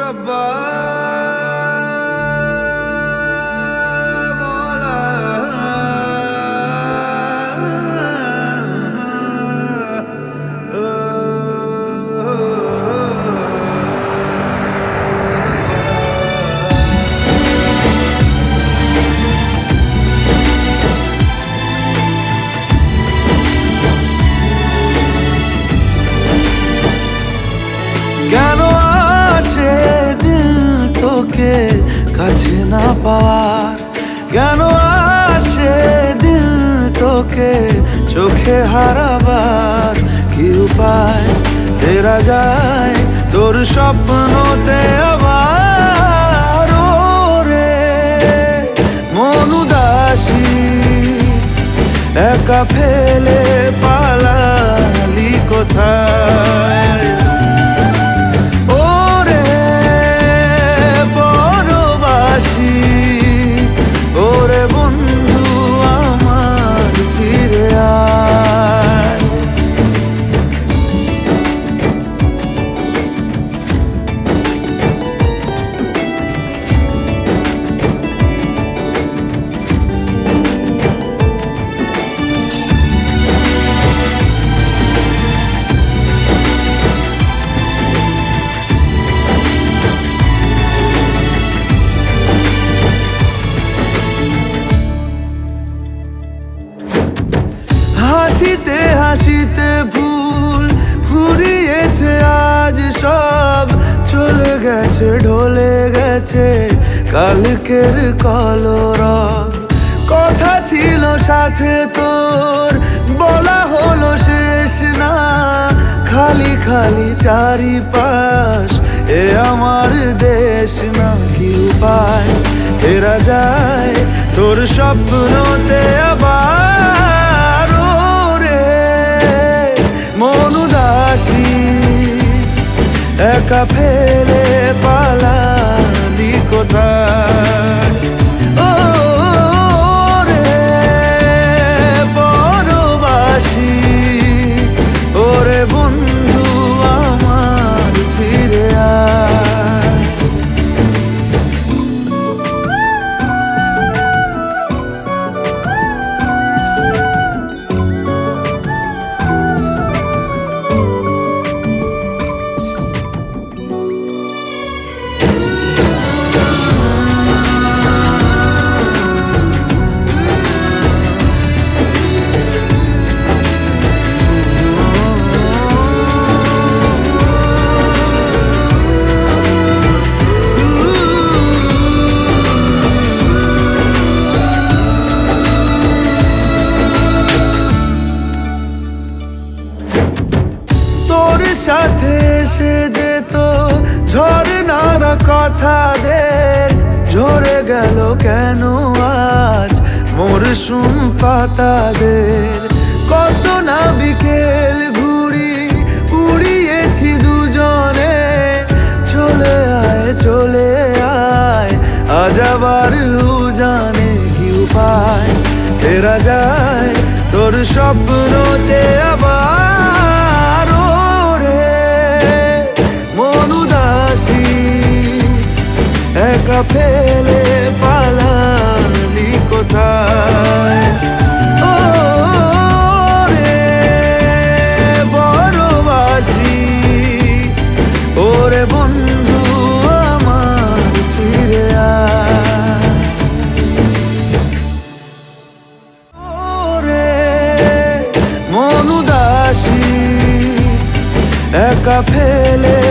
रब्बा मौला কেন আসে দিল তোকে কাছে না পাওয়ার, কেন আসে দিল তোকে চোখে হারাবার, কি উপায় ফেরা যায় তোর স্বপ্নতে আবার। ওরে মন উদাসী একা ফেলে পালালি কোথায়, ওরে বন্ধু আমার ফিরে আয়। হাসিতে হাসিতে ভুল ফুরিয়েছে আজ সব, চলে গেছে ঢলে গেছে কালকের কলরব। কথা ছিল সাথে তোর বলা হলো শেষ না, খালি খালি চারিপাশ এ আমার দেশ না, কি উপায় ফেরা যায় তোর স্বপ্নতে আবার। মন উদাসী একা ফেলে পালালি কোথায়, ও রে পরবাসী ওরে বন্ধু আমার ফিরে আয়। সাথে এসে যেত ঝরনার কথাদের, ঝরে গেল কেন আজ মরশুম পাতাদের। কত না বিকেল ঘুড়ি উড়িয়েছি দুজনে, চলে আয় আজ আবার উজানে, কি উপায় ফেরা যায় তোর স্বপ্নতে আবার। একা ফেলে পালালি কোথায়, ও রে বড়বাসী ওরে বন্ধু আমার ফিরে আয়। ওরে মন উদাসী একা ফেলে